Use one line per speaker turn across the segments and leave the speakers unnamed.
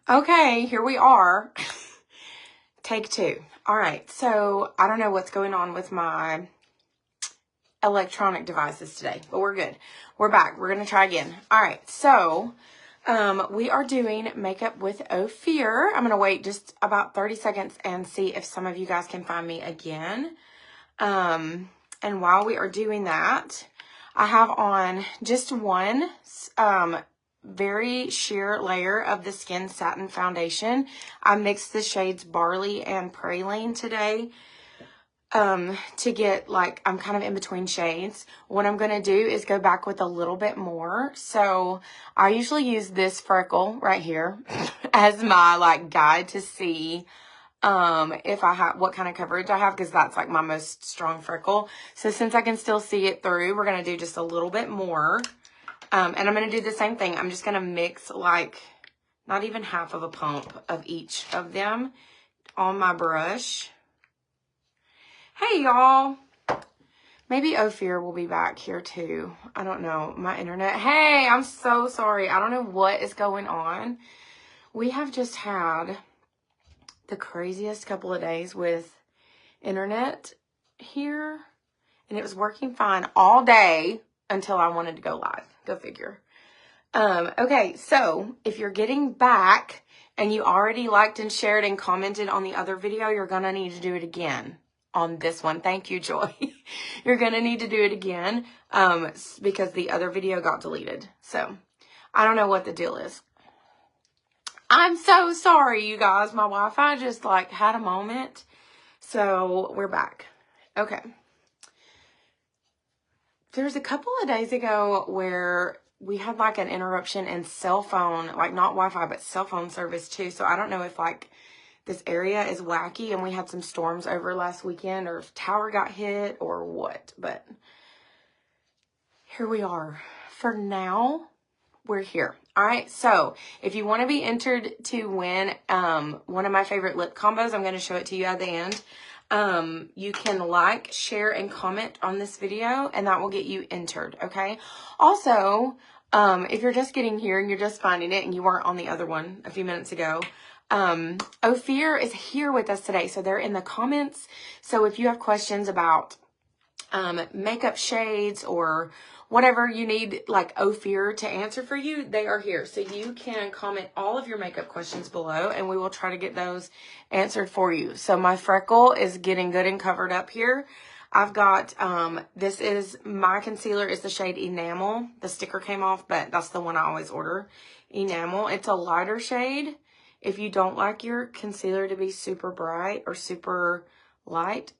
Okay, here we are. Take two. All right, so I don't know what's going on with my electronic devices today, but we're good. We're back. We're going to try again. All right, so we are doing makeup with OFIR. I'm going to wait just about 30 seconds and see if some of you guys can find me again. And while we are doing that, I have on just one very sheer layer of the Skin Satin Foundation. I mixed the shades Barley and Praline today to get, like, I'm kind of in between shades. What I'm going to do is go back with a little bit more. So I usually use this freckle right here as my, like, guide to see if I have, what kind of coverage I have, because that's like my most strong freckle. So since I can still see it through, we're going to do just a little bit more. And I'm going to do the same thing. I'm just going to mix like not even half of a pump of each of them on my brush. Hey, y'all. Maybe OFIR will be back here too. I don't know. My internet. Hey, I'm so sorry. I don't know what is going on. We have just had the craziest couple of days with internet here, and it was working fine all day until I wanted to go live. Go figure. Okay, so if you're getting back and you already liked and shared and commented on the other video, you're gonna need to do it again on this one. Thank you, Joy. You're gonna need to do it again because the other video got deleted. So I don't know what the deal is. I'm so sorry, you guys. My Wi-Fi just like had a moment. So we're back. Okay. There's a couple of days ago where we had like an interruption in cell phone, like not Wi-Fi, but cell phone service too. So I don't know if like this area is wacky and we had some storms over last weekend or if tower got hit or what, but here we are. For now, we're here. All right. So if you want to be entered to win one of my favorite lip combos, I'm going to show it to you at the end. You can like, share, and comment on this video, and that will get you entered, okay? Also, if you're just getting here and you're just finding it and you weren't on the other one a few minutes ago, OFIR is here with us today. So they're in the comments. So if you have questions about makeup shades or whatever you need, like OFIR to answer for you, they are here. So you can comment all of your makeup questions below and we will try to get those answered for you. So my freckle is getting good and covered up here. I've got, this is, my concealer is the shade Enamel. The sticker came off, but that's the one I always order, Enamel. It's a lighter shade. If you don't like your concealer to be super bright or super light,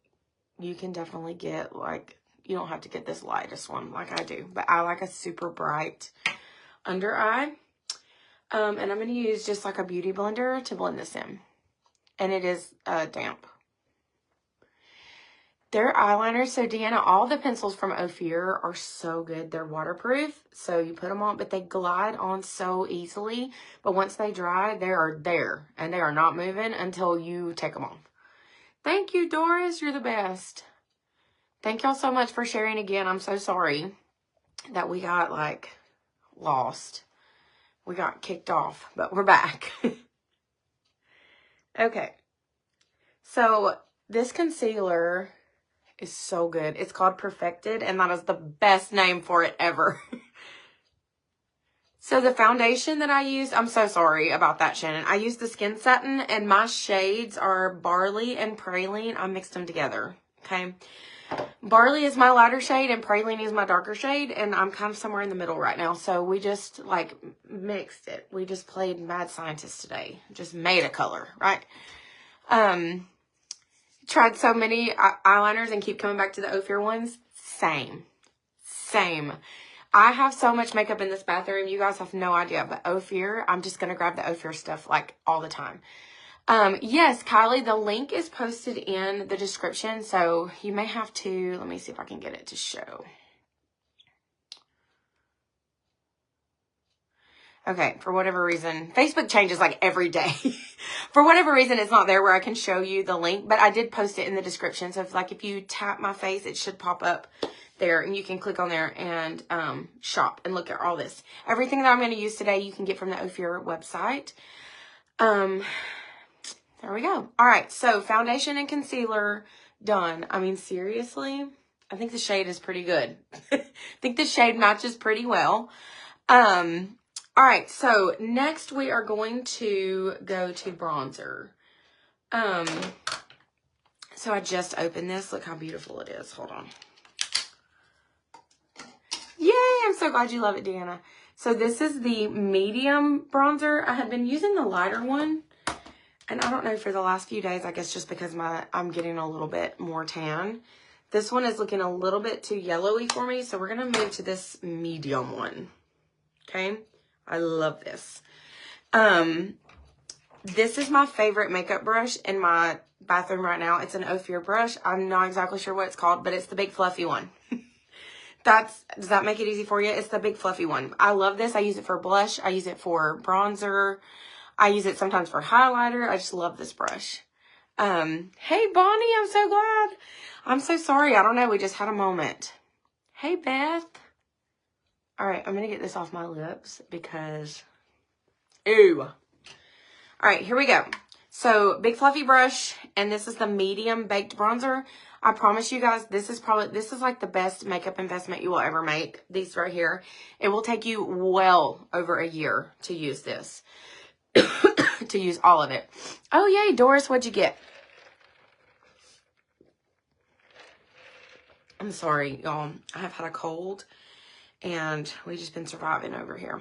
you can definitely get, like, you don't have to get this lightest one like I do, but I like a super bright under eye. And I'm going to use just like a beauty blender to blend this in. And it is damp. Their eyeliners, so Deanna, all the pencils from OFIR are so good. They're waterproof, so you put them on, but they glide on so easily. But once they dry, they are there, and they are not moving until you take them off. Thank you, Doris. You're the best. Thank y'all so much for sharing again. I'm so sorry that we got, like, lost. We got kicked off, but we're back. Okay. So this concealer is so good. It's called Perfected, and that is the best name for it ever. So the foundation that I use, I'm so sorry about that, Shannon. I use the Skin Satin, and my shades are Barley and Praline. I mixed them together, okay? Barley is my lighter shade and Praline is my darker shade, and I'm kind of somewhere in the middle right now. So we just like mixed it. We just played Mad Scientist today. Just made a color, right? Tried so many eyeliners and keep coming back to the OFIR ones. Same. I have so much makeup in this bathroom. You guys have no idea, but OFIR, I'm just going to grab the OFIR stuff like all the time. Yes, Kylie, the link is posted in the description, so you may have to, let me see if I can get it to show. Okay, for whatever reason, Facebook changes like every day. For whatever reason, it's not there where I can show you the link, but I did post it in the description. So if you tap my face, it should pop up there and you can click on there and shop and look at all this. Everything that I'm going to use today, you can get from the OFIR website. There we go. All right, so foundation and concealer done. I mean, seriously, I think the shade is pretty good. I think the shade matches pretty well. All right, so next we are going to go to bronzer. So I just opened this. Look how beautiful it is. Hold on. Yay, I'm so glad you love it, Deanna. So this is the medium bronzer. I had been using the lighter one, and I don't know, for the last few days, I guess just because I'm getting a little bit more tan. This one is looking a little bit too yellowy for me, so we're going to move to this medium one. Okay? I love this. This is my favorite makeup brush in my bathroom right now. It's an OFIR brush. I'm not exactly sure what it's called, but it's the big fluffy one. Does that make it easy for you? It's the big fluffy one. I love this. I use it for blush. I use it for bronzer. I use it sometimes for highlighter. I just love this brush. Hey, Bonnie, I'm so glad. I'm so sorry. I don't know. We just had a moment. Hey, Beth. All right, I'm going to get this off my lips because, ew. All right, here we go. So, big fluffy brush, and this is the medium baked bronzer. I promise you guys, this is like the best makeup investment you will ever make. These right here. It will take you well over a year to use this. To use all of it. Oh, yay, Doris, what'd you get? I'm sorry, y'all. I have had a cold, and we've just been surviving over here.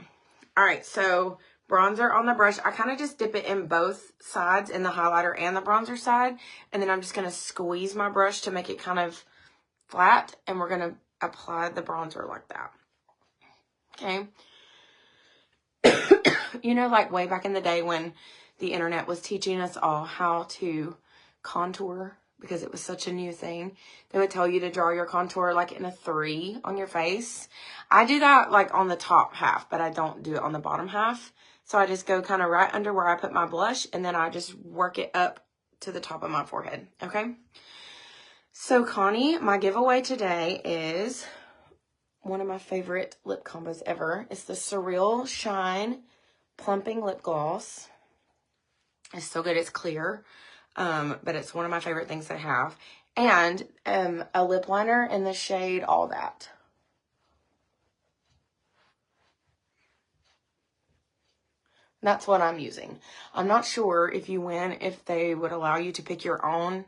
All right, so bronzer on the brush. I kind of just dip it in both sides, in the highlighter and the bronzer side, and then I'm just going to squeeze my brush to make it kind of flat, and we're going to apply the bronzer like that. Okay. You know, like way back in the day when the internet was teaching us all how to contour, because it was such a new thing. They would tell you to draw your contour like in a 3 on your face. I do that like on the top half, but I don't do it on the bottom half. So I just go kind of right under where I put my blush, and then I just work it up to the top of my forehead. Okay. So Connie, my giveaway today is one of my favorite lip combos ever. It's the Surreal Shine Plumping Lip Gloss. It's so good. It's clear. But it's one of my favorite things I have. And a lip liner in the shade All That. That's what I'm using. I'm not sure if you win, if they would allow you to pick your own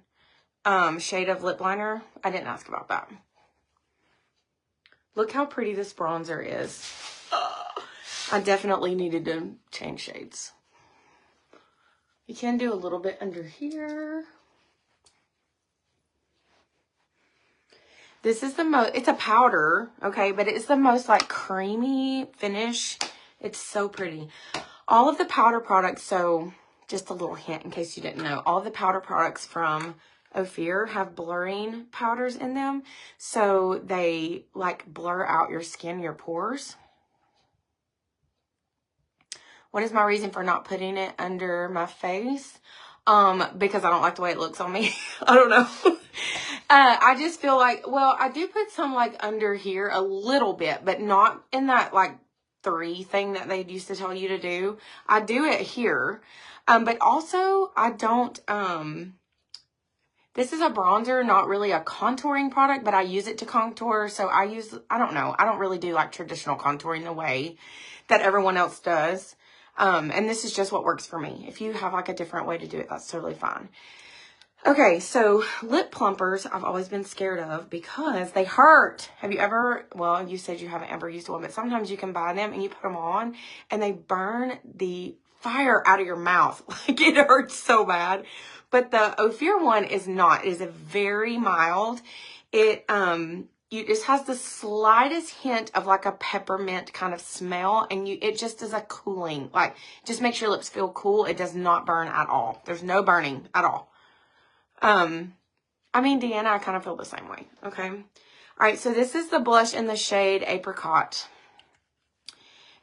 shade of lip liner. I didn't ask about that. Look how pretty this bronzer is. I definitely needed to change shades. You can do a little bit under here. This is the most, it's a powder, okay, but it's the most like creamy finish. It's so pretty. All of the powder products, so just a little hint in case you didn't know, all of the powder products from OFIR have blurring powders in them. So they like blur out your skin, your pores. What is my reason for not putting it under my face? Because I don't like the way it looks on me. I don't know. I just feel like, well, I do put some like under here a little bit, but not in that like 3 thing that they used to tell you to do. I do it here. But also I don't, this is a bronzer, not really a contouring product, but I use it to contour. So I don't know. I don't really do like traditional contouring the way that everyone else does. And this is just what works for me. If you have like a different way to do it, that's totally fine. Okay, so lip plumpers I've always been scared of because they hurt. Have you ever, well, you said you haven't ever used one, but sometimes you can buy them and you put them on and they burn the fire out of your mouth. Like it hurts so bad. But the OFIR one is not. It is a very mild. It just has the slightest hint of like a peppermint kind of smell, and it just is a cooling, like just makes your lips feel cool. It does not burn at all. There's no burning at all. I mean, Deanna, I kind of feel the same way. Okay. All right. So this is the blush in the shade Apricot.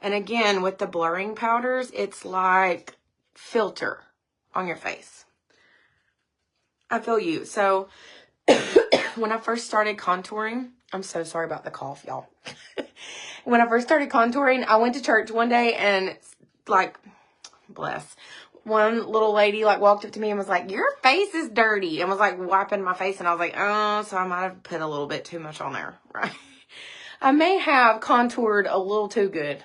And again, with the blurring powders, it's like filter on your face. I feel you. So when I first started contouring, I'm so sorry about the cough, y'all. When I first started contouring, I went to church one day and like, bless. one little lady like walked up to me and was like, your face is dirty, and was like wiping my face, and I was like, oh, so I might have put a little bit too much on there, right? I may have contoured a little too good.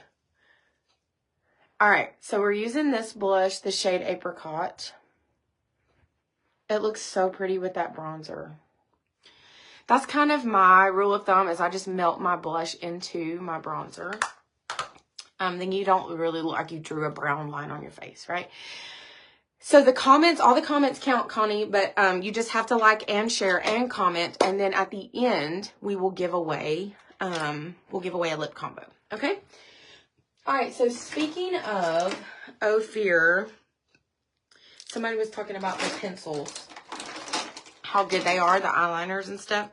All right, so we're using this blush, the shade Apricot. It looks so pretty with that bronzer. That's kind of my rule of thumb, is I just melt my blush into my bronzer. Then you don't really look like you drew a brown line on your face, right? So the comments, all the comments count, Connie, but you just have to like and share and comment, and then at the end we will give away a lip combo. Okay. All right. So speaking of OFIR, somebody was talking about the pencils, how good they are, the eyeliners and stuff.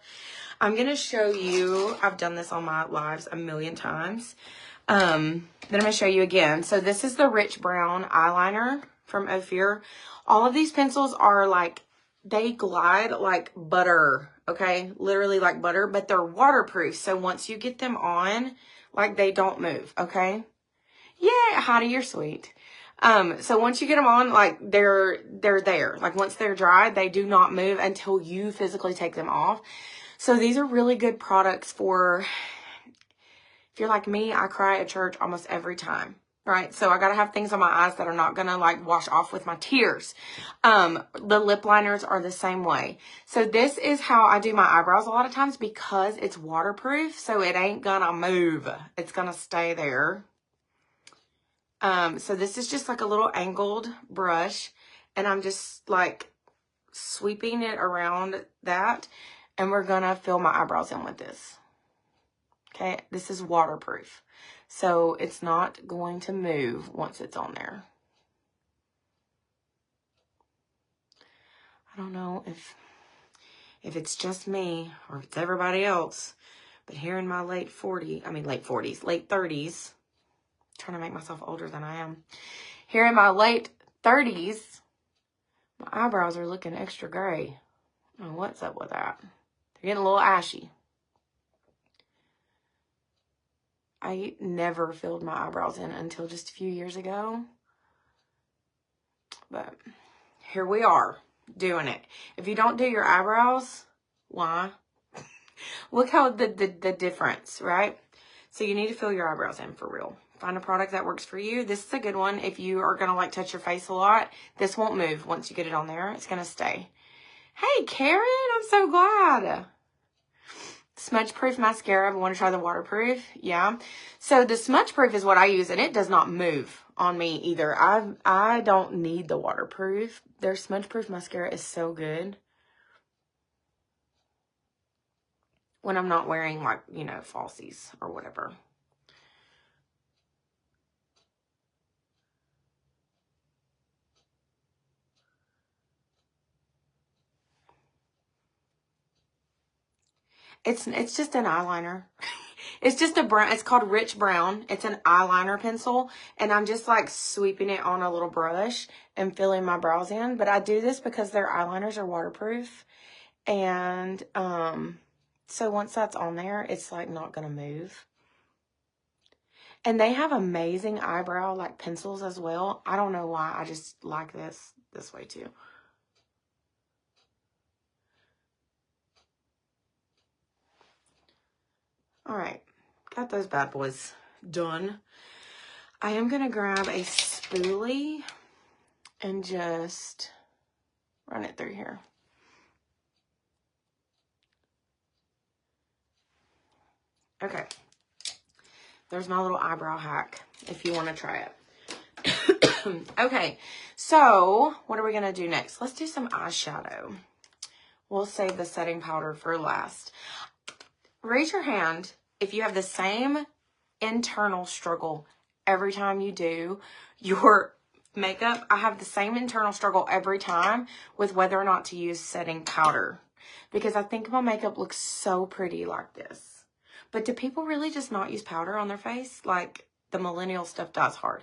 I'm gonna show you. I've done this on my lives a million times. Then I'm gonna show you again. So this is the Rich Brown eyeliner from OFIR. All of these pencils are like, they glide like butter, okay? Literally like butter, but they're waterproof. So once you get them on, like they don't move, okay? Yeah, Heidi, you're sweet. So once you get them on, like they're there. Like once they're dry, they do not move until you physically take them off. So these are really good products for, if you're like me, I cry at church almost every time, right? So I got to have things on my eyes that are not going to like wash off with my tears. The lip liners are the same way. So this is how I do my eyebrows a lot of times, because it's waterproof. So it ain't going to move. It's going to stay there. So this is just like a little angled brush, and I'm just like sweeping it around that, and we're going to fill my eyebrows in with this. Okay, this is waterproof, so it's not going to move once it's on there. I don't know if it's just me or if it's everybody else, but here in my late 30s, trying to make myself older than I am. Here in my late 30s, my eyebrows are looking extra gray. I don't know what's up with that. They're getting a little ashy. I never filled my eyebrows in until just a few years ago. But here we are doing it. If you don't do your eyebrows, why? Look how the difference, right? So you need to fill your eyebrows in for real. Find a product that works for you. This is a good one. If you are going to like touch your face a lot, this won't move once you get it on there. It's going to stay. Hey, Karen, I'm so glad. Smudge proof mascara. I want to try the waterproof. Yeah. So the smudge proof is what I use, and it does not move on me either. I don't need the waterproof. Their smudge proof mascara is so good when I'm not wearing, like, you know, falsies or whatever. It's just an eyeliner. It's just a brown. It's called Rich Brown. It's an eyeliner pencil, and I'm just like sweeping it on a little brush and filling my brows in. But I do this because their eyeliners are waterproof, and so once that's on there, it's like not gonna move. And they have amazing eyebrow like pencils as well. I don't know why. I just like this way too. All right, got those bad boys done. I am going to grab a spoolie and just run it through here. Okay, there's my little eyebrow hack if you want to try it. Okay, so what are we going to do next? Let's do some eyeshadow. We'll save the setting powder for last. Raise your hand if you have the same internal struggle every time you do your makeup. I have the same internal struggle every time with whether or not to use setting powder, because I think my makeup looks so pretty like this. But do people really just not use powder on their face? Like, the millennial stuff dies hard.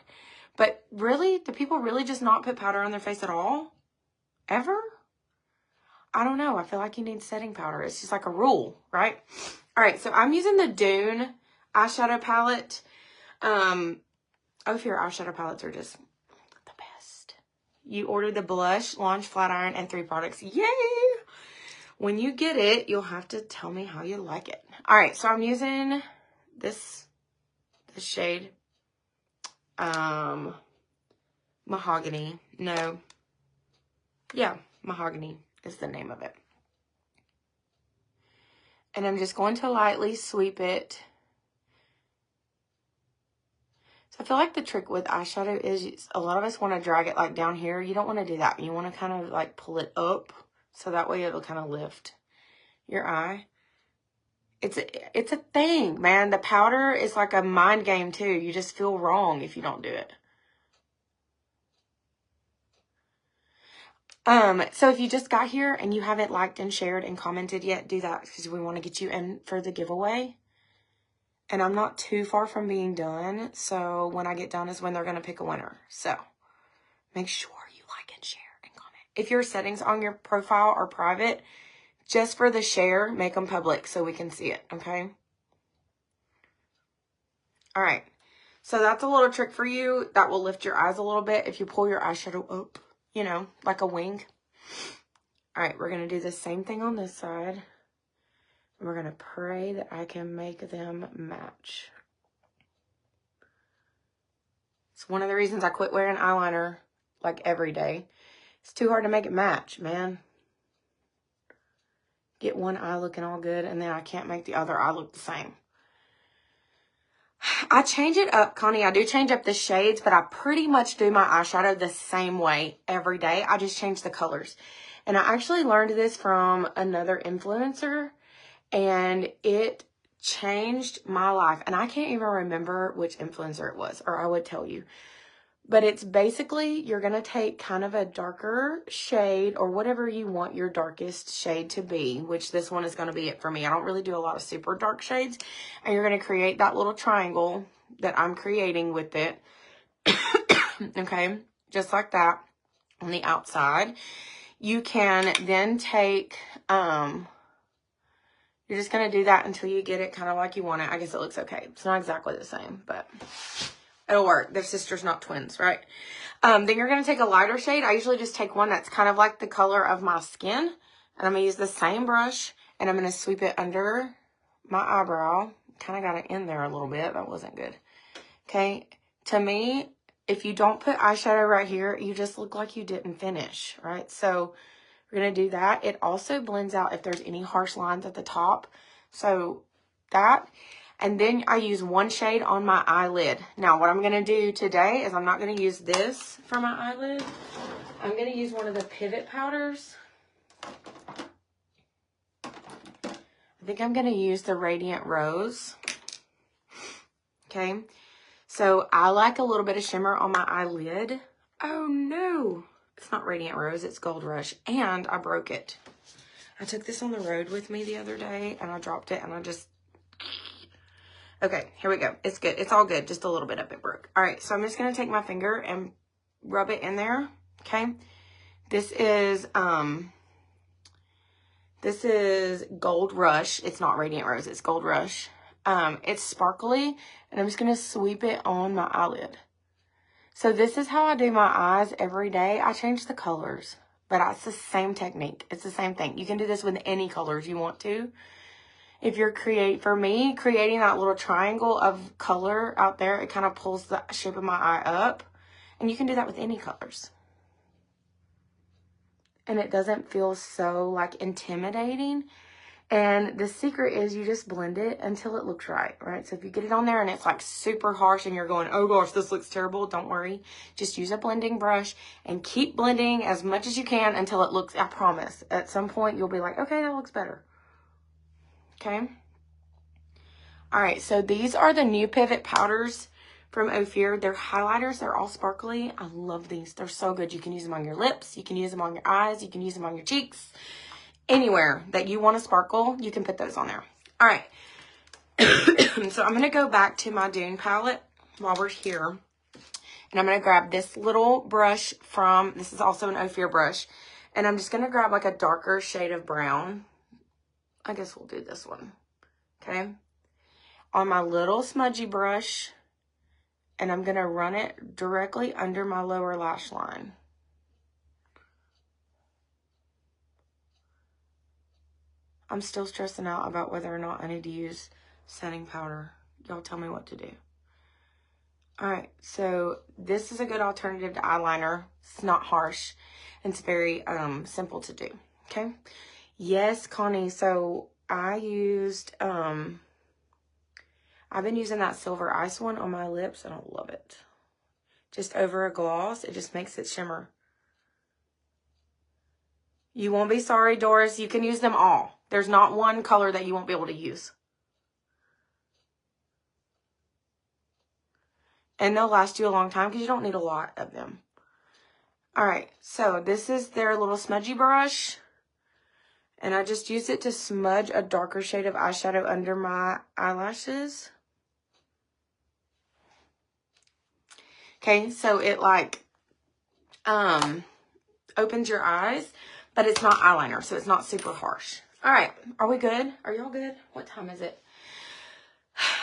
But really, do people really just not put powder on their face at all? Ever? I don't know. I feel like you need setting powder. It's just like a rule, right? All right, so I'm using the Dune eyeshadow palette. OFIR eyeshadow palettes are just the best. You ordered the blush, launch, flat iron, and 3 products. Yay! When you get it, you'll have to tell me how you like it. All right, so I'm using this shade. Mahogany. No. Yeah, Mahogany is the name of it. And I'm just going to lightly sweep it. So I feel like the trick with eyeshadow is a lot of us want to drag it like down here. You don't want to do that. You want to kind of like pull it up so that way it'll kind of lift your eye. It's a thing, man. The powder is like a mind game too. You just feel wrong if you don't do it. So if you just got here and you haven't liked and shared and commented yet, do that because we want to get you in for the giveaway. And I'm not too far from being done. So when I get done is when they're going to pick a winner. So make sure you like and share and comment. If your settings on your profile are private, just for the share, make them public so we can see it. Okay. All right. So that's a little trick for you that will lift your eyes a little bit if you pull your eyeshadow up, you know, like a wing. All right. We're going to do the same thing on this side. We're going to pray that I can make them match. It's one of the reasons I quit wearing eyeliner like every day. It's too hard to make it match, man. Get one eye looking all good and then I can't make the other eye look the same. I change it up, Connie. I do change up the shades, but I pretty much do my eyeshadow the same way every day. I just change the colors. And I actually learned this from another influencer. And it changed my life. And I can't even remember which influencer it was, or I would tell you. But it's basically, you're going to take kind of a darker shade or whatever you want your darkest shade to be, which this one is going to be it for me. I don't really do a lot of super dark shades. And you're going to create that little triangle that I'm creating with it. Okay, just like that on the outside. You can then take... You're just going to do that until you get it kind of like you want it. I guess it looks okay. It's not exactly the same, but it'll work. They're sisters, not twins, right? Then you're going to take a lighter shade. I usually just take one that's kind of like the color of my skin. And I'm going to use the same brush. And I'm going to sweep it under my eyebrow. Kind of got it in there a little bit. That wasn't good. Okay. To me, if you don't put eyeshadow right here, you just look like you didn't finish, right? So... we're going to do that. It also blends out if there's any harsh lines at the top. So that. And then I use one shade on my eyelid. Now, what I'm going to do today is I'm not going to use this for my eyelid. I'm going to use one of the pivot powders. I think I'm going to use the Radiant Rose. Okay. So I like a little bit of shimmer on my eyelid. Oh, no. It's not Radiant Rose, it's Gold Rush. And I broke it. I took this on the road with me the other day and I dropped it and I just... Okay, here we go. It's good. It's all good. Just a little bit of it broke. All right, so I'm just going to take my finger and rub it in there. Okay. This is Gold Rush. It's not Radiant Rose, it's Gold Rush. It's sparkly and I'm just going to sweep it on my eyelid. So this is how I do my eyes every day. I change the colors, but it's the same technique. It's the same thing. You can do this with any colors you want to. If you're for me, creating that little triangle of color out there, it kind of pulls the shape of my eye up. And you can do that with any colors. And it doesn't feel so like intimidating. And the secret is you just blend it until it looks right, right? So if you get it on there and it's like super harsh and you're going, oh gosh, this looks terrible, don't worry. Just use a blending brush and keep blending as much as you can until it looks, I promise, at some point you'll be like, okay, that looks better. Okay. All right, so these are the new pivot powders from OFIR. They're highlighters. They're all sparkly. I love these. They're so good. You can use them on your lips. You can use them on your eyes. You can use them on your cheeks. Anywhere that you want to sparkle, you can put those on there. All right. So I'm going to go back to my Dune palette while we're here. And I'm going to grab this little brush this is also an OFIR brush. And I'm just going to grab like a darker shade of brown. I guess we'll do this one. Okay. On my little smudgy brush. And I'm going to run it directly under my lower lash line. I'm still stressing out about whether or not I need to use setting powder. Y'all tell me what to do. All right, so this is a good alternative to eyeliner. It's not harsh. It's very simple to do, okay? Yes, Connie, so I used, I've been using that Silver Ice one on my lips, and I love it. Just over a gloss, it just makes it shimmer. You won't be sorry, Doris. You can use them all. There's not one color that you won't be able to use. And they'll last you a long time because you don't need a lot of them. All right, so this is their little smudgy brush. And I just use it to smudge a darker shade of eyeshadow under my eyelashes. Okay, so it like opens your eyes, but it's not eyeliner, so it's not super harsh. All right, are we good? Are y'all good? What time is it?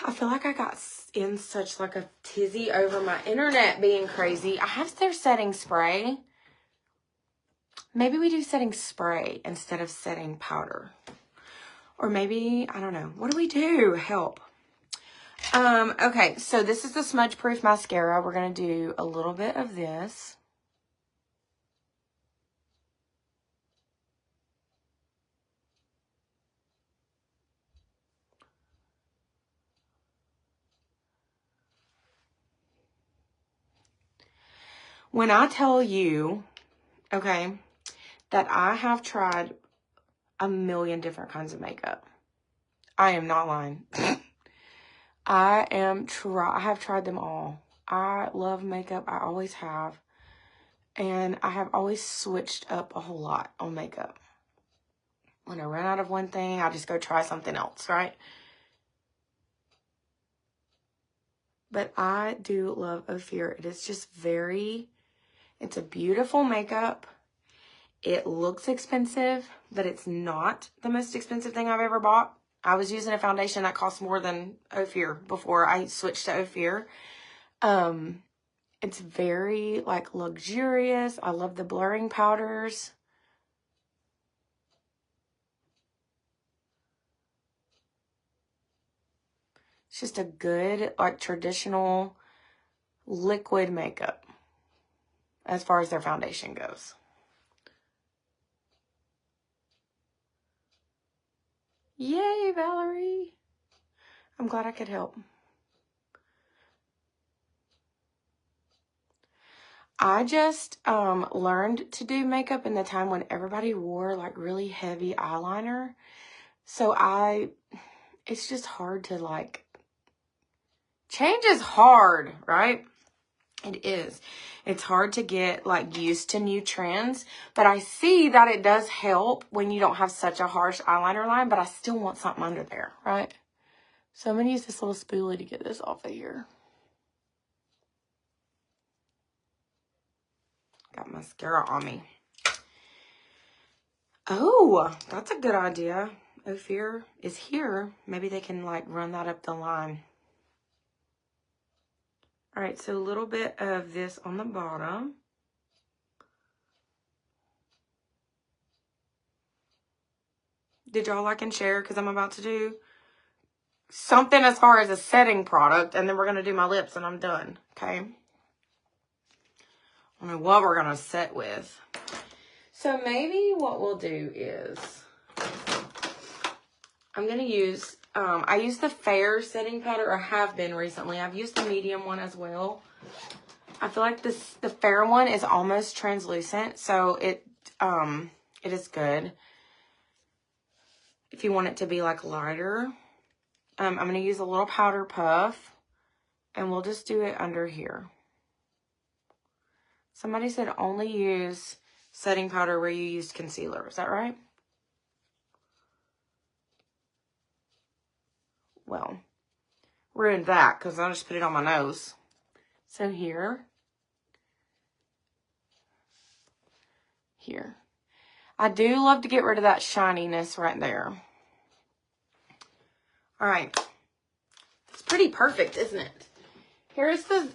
I feel like I got in such like a tizzy over my internet being crazy. I have their setting spray. Maybe we do setting spray instead of setting powder. Or maybe, I don't know. What do we do? Help. Okay, so this is the Smudge Proof Mascara. We're going to do a little bit of this. When I tell you, okay, that I have tried a million different kinds of makeup, I am not lying. I have tried them all. I love makeup. I always have. And I have always switched up a whole lot on makeup. When I run out of one thing, I just go try something else, right? But I do love OFIR. It is just it's a beautiful makeup. It looks expensive, but it's not the most expensive thing I've ever bought. I was using a foundation that cost more than OFIR before I switched to OFIR. It's very like luxurious. I love the blurring powders. It's just a good like traditional liquid makeup as far as their foundation goes. Yay, Valerie. I'm glad I could help. I just learned to do makeup in the time when everybody wore like really heavy eyeliner. So it's just hard to like, change is hard, right? It is. It's hard to get like used to new trends, but I see that it does help when you don't have such a harsh eyeliner line, but I still want something under there, right? So I'm going to use this little spoolie to get this off of here. Got mascara on me. Oh, that's a good idea. OFIR is here. Maybe they can like run that up the line. All right, so a little bit of this on the bottom. Did y'all like and share? Because I'm about to do something as far as a setting product, and then we're going to do my lips, and I'm done, okay? I don't know what we're going to set with. So maybe what we'll do is I'm going to use, I use the Fair setting powder, or have been recently. I've used the medium one as well. I feel like the Fair one is almost translucent, so it is good if you want it to be like lighter. I'm going to use a little powder puff, and we'll just do it under here. Somebody said only use setting powder where you used concealer. Is that right? Well, ruined that because I just put it on my nose. So here. I do love to get rid of that shininess right there. All right. It's pretty perfect, isn't it? Here's the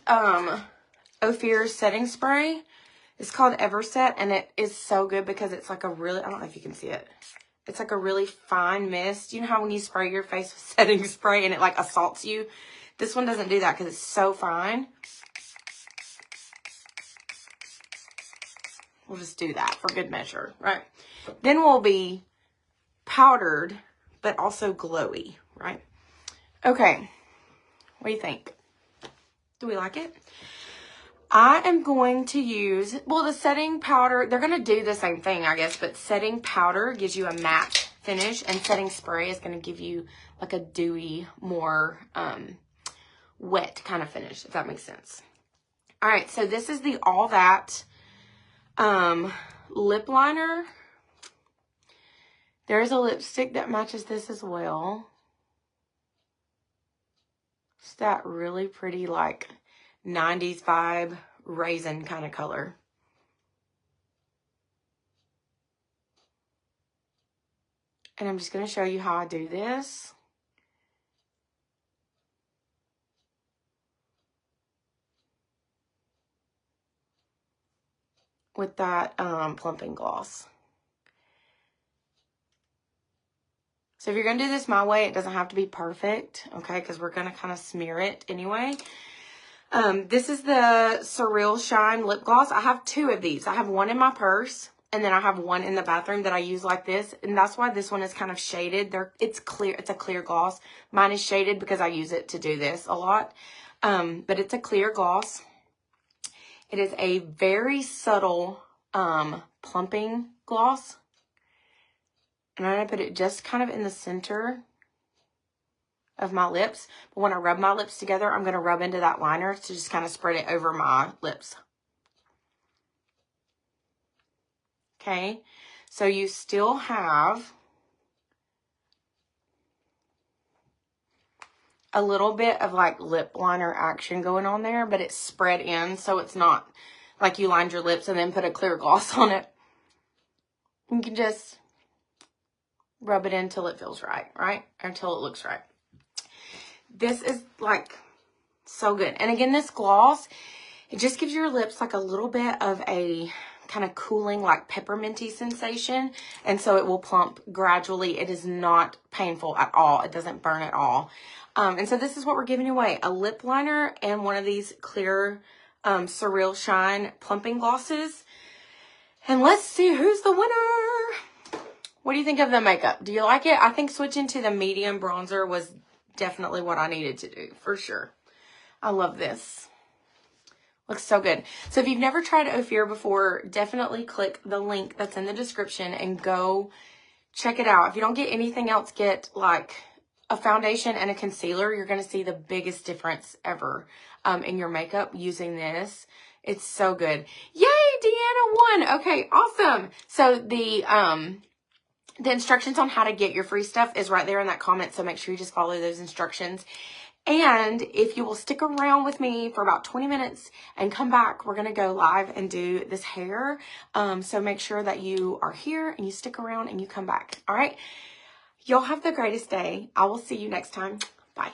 OFIR setting spray. It's called Everset, and it is so good because it's like a really, I don't know if you can see it. It's like a really fine mist. You know how when you spray your face with setting spray and it like assaults you? This one doesn't do that because it's so fine. We'll just do that for good measure, right? Then we'll be powdered, but also glowy, right? Okay, what do you think? Do we like it? I am going to use, well, the setting powder, they're going to do the same thing, I guess, but setting powder gives you a matte finish, and setting spray is going to give you like a dewy, more wet kind of finish, if that makes sense. All right, so this is the All That lip liner. There's a lipstick that matches this as well. It's that really pretty, like, 90s vibe, raisin kind of color. And I'm just going to show you how I do this. With that plumping gloss. So if you're going to do this my way, it doesn't have to be perfect, okay? Because we're going to kind of smear it anyway. This is the Surreal Shine lip gloss. I have 2 of these. I have one in my purse, and then I have one in the bathroom that I use like this. And that's why this one is kind of shaded. It's clear. It's a clear gloss. Mine is shaded because I use it to do this a lot. But it's a clear gloss. It is a very subtle plumping gloss. And I'm going to put it just kind of in the center of my lips. But when I rub my lips together, I'm going to rub into that liner to just kind of spread it over my lips. Okay, so you still have a little bit of like lip liner action going on there, but it's spread in, so it's not like you lined your lips and then put a clear gloss on it. You can just rub it in until it feels right, right? Or until it looks right. This is like so good. And again, this gloss, it just gives your lips like a little bit of a kind of cooling, like pepperminty sensation. And so it will plump gradually. It is not painful at all. It doesn't burn at all. And so this is what we're giving away. A lip liner and one of these clear Surreal Shine plumping glosses. And let's see who's the winner. What do you think of the makeup? Do you like it? I think switching to the medium bronzer was definitely what I needed to do, for sure. I love this. Looks so good. So if you've never tried OFIR before, definitely click the link that's in the description and go check it out. If you don't get anything else, get like a foundation and a concealer. You're going to see the biggest difference ever in your makeup using this. It's so good. Yay, Deanna won. Okay, awesome. So the instructions on how to get your free stuff is right there in that comment. So make sure you just follow those instructions. And if you will stick around with me for about 20 minutes and come back, we're going to go live and do this hair. So make sure that you are here and you stick around and you come back. All right. Y'all have the greatest day. I will see you next time. Bye.